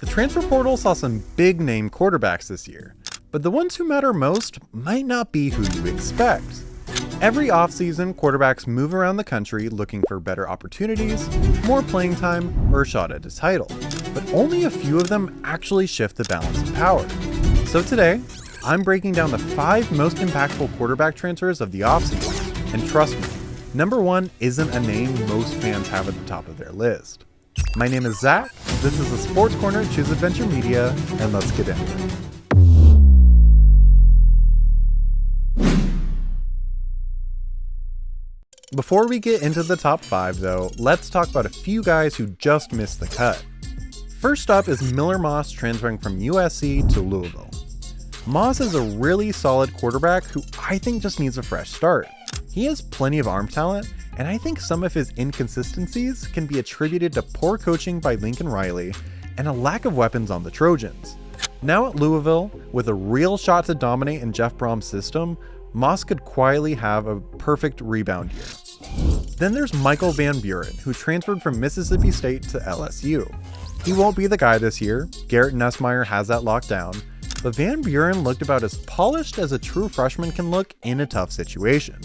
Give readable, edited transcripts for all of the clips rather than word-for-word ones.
The transfer portal saw some big name quarterbacks this year, but the ones who matter most might not be who you expect. Every offseason, quarterbacks move around the country looking for better opportunities, more playing time, or a shot at a title, but only a few of them actually shift the balance of power. So today, I'm breaking down the 5 most impactful quarterback transfers of the offseason, and trust me, number 1 isn't a name most fans have at the top of their list. My name is Zach, this is the Sports Corner at Choose Adventure Media, and let's get into it. Before we get into the top 5 though, let's talk about a few guys who just missed the cut. First up is Miller Moss transferring from USC to Louisville. Moss is a really solid quarterback who I think just needs a fresh start. He has plenty of arm talent, and I think some of his inconsistencies can be attributed to poor coaching by Lincoln Riley and a lack of weapons on the Trojans. Now at Louisville, with a real shot to dominate in Jeff Brom's system, Moss could quietly have a perfect rebound year. Then there's Michael Van Buren, who transferred from Mississippi State to LSU. He won't be the guy this year, Garrett Nussmeier has that locked down, but Van Buren looked about as polished as a true freshman can look in a tough situation.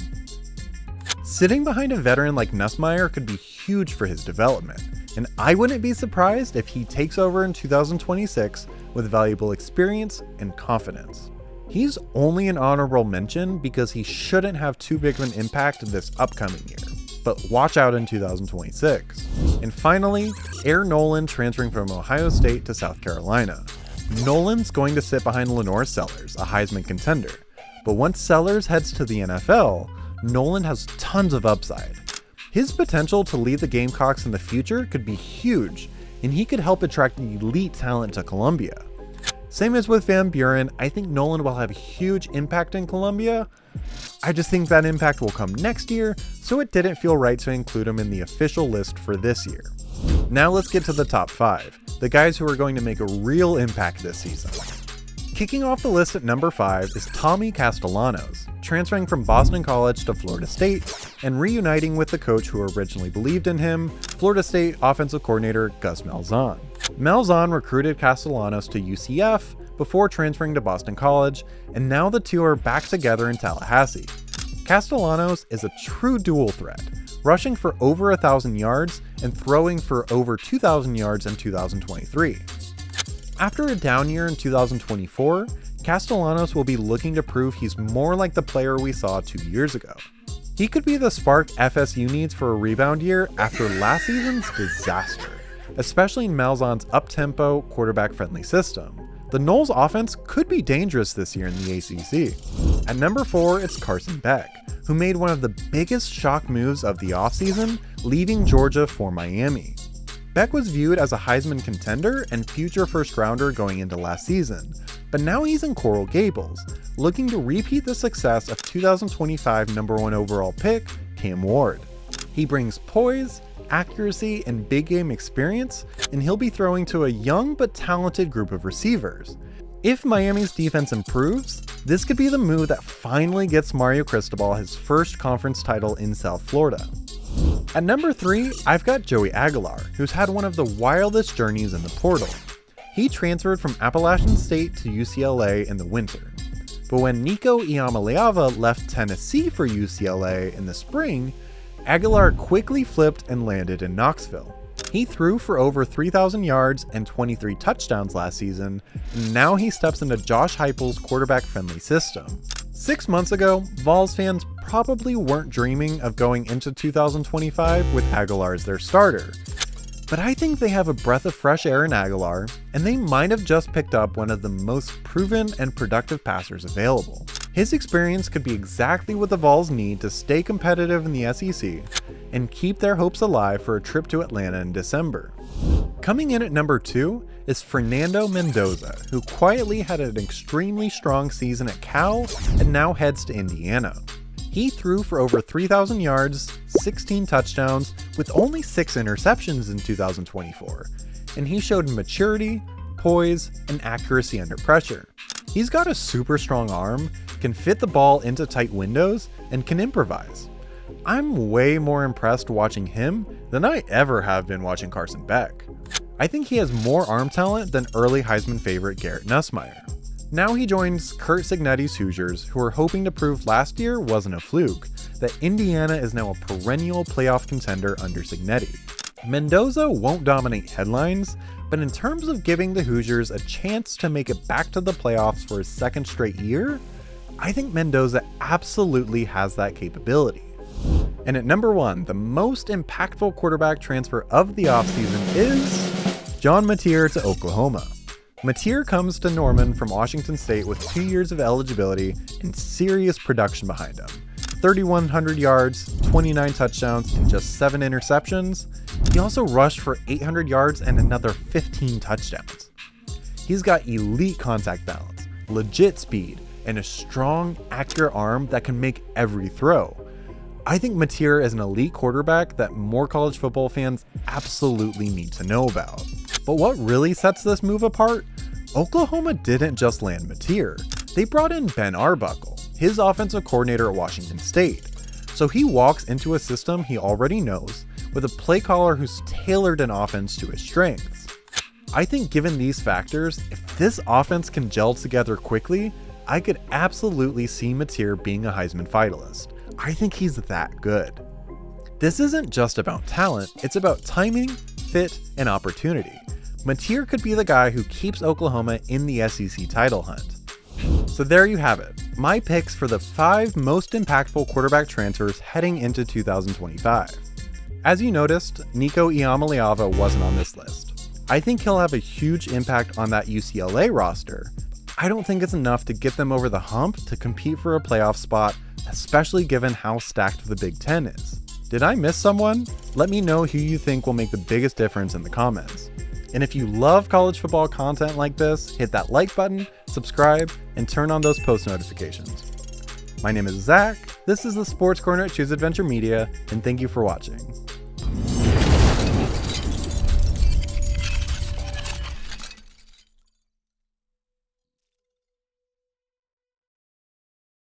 Sitting behind a veteran like Nussmeier could be huge for his development, and I wouldn't be surprised if he takes over in 2026 with valuable experience and confidence. He's only an honorable mention because he shouldn't have too big of an impact this upcoming year, but watch out in 2026. And finally, Air Noland transferring from Ohio State to South Carolina. Noland's going to sit behind Lenore Sellers, a Heisman contender, but once Sellers heads to the NFL, Noland has tons of upside. His potential to lead the Gamecocks in the future could be huge, and he could help attract elite talent to Columbia. Same as with Van Buren, I think Noland will have a huge impact in Columbia. I just think that impact will come next year, so it didn't feel right to include him in the official list for this year. Now let's get to the top 5, the guys who are going to make a real impact this season. Kicking off the list at number 5 is Tommy Castellanos, transferring from Boston College to Florida State and reuniting with the coach who originally believed in him, Florida State offensive coordinator Gus Malzahn. Malzahn recruited Castellanos to UCF before transferring to Boston College, and now the two are back together in Tallahassee. Castellanos is a true dual threat, rushing for over 1,000 yards and throwing for over 2,000 yards in 2023. After a down year in 2024, Castellanos will be looking to prove he's more like the player we saw 2 years ago. He could be the spark FSU needs for a rebound year after last season's disaster, especially in Malzahn's up-tempo, quarterback-friendly system. The Noles offense could be dangerous this year in the ACC. At number 4, it's Carson Beck, who made one of the biggest shock moves of the offseason, leaving Georgia for Miami. Beck was viewed as a Heisman contender and future first-rounder going into last season, but now he's in Coral Gables, looking to repeat the success of 2025 number 1 overall pick, Cam Ward. He brings poise, accuracy, and big game experience, and he'll be throwing to a young but talented group of receivers. If Miami's defense improves, this could be the move that finally gets Mario Cristobal his first conference title in South Florida. At number 3, I've got Joey Aguilar, who's had one of the wildest journeys in the portal. He transferred from Appalachian State to UCLA in the winter. But when Nico Iamaleava left Tennessee for UCLA in the spring, Aguilar quickly flipped and landed in Knoxville. He threw for over 3,000 yards and 23 touchdowns last season, and now he steps into Josh Heupel's quarterback-friendly system. 6 months ago, Vols fans probably weren't dreaming of going into 2025 with Aguilar as their starter. But I think they have a breath of fresh air in Aguilar, and they might have just picked up one of the most proven and productive passers available. His experience could be exactly what the Vols need to stay competitive in the SEC and keep their hopes alive for a trip to Atlanta in December. Coming in at number 2 is Fernando Mendoza, who quietly had an extremely strong season at Cal and now heads to Indiana. He threw for over 3,000 yards, 16 touchdowns, with only 6 interceptions in 2024, and he showed maturity, poise, and accuracy under pressure. He's got a super strong arm, can fit the ball into tight windows, and can improvise. I'm way more impressed watching him than I ever have been watching Carson Beck. I think he has more arm talent than early Heisman favorite Garrett Nussmeier. Now he joins Curt Cignetti's Hoosiers, who are hoping to prove last year wasn't a fluke, that Indiana is now a perennial playoff contender under Cignetti. Mendoza won't dominate headlines, but in terms of giving the Hoosiers a chance to make it back to the playoffs for a second straight year, I think Mendoza absolutely has that capability. And at number 1, the most impactful quarterback transfer of the offseason is John Matier to Oklahoma. Matier comes to Norman from Washington State with 2 years of eligibility and serious production behind him. 3,100 yards, 29 touchdowns, and just 7 interceptions. He also rushed for 800 yards and another 15 touchdowns. He's got elite contact balance, legit speed, and a strong, accurate arm that can make every throw. I think Matier is an elite quarterback that more college football fans absolutely need to know about. But what really sets this move apart? Oklahoma didn't just land Matier. They brought in Ben Arbuckle, his offensive coordinator at Washington State. So he walks into a system he already knows with a play caller who's tailored an offense to his strengths. I think given these factors, if this offense can gel together quickly, I could absolutely see Matier being a Heisman finalist. I think he's that good. This isn't just about talent, it's about timing, fit, and opportunity. Matier could be the guy who keeps Oklahoma in the SEC title hunt. So there you have it, my picks for the 5 most impactful quarterback transfers heading into 2025. As you noticed, Nico Iamaleava wasn't on this list. I think he'll have a huge impact on that UCLA roster. I don't think it's enough to get them over the hump to compete for a playoff spot, especially given how stacked the Big Ten is. Did I miss someone? Let me know who you think will make the biggest difference in the comments. And if you love college football content like this, hit that like button, subscribe, and turn on those post notifications. My name is Zach, this is the Sports Corner at Choose Adventure Media, and thank you for watching.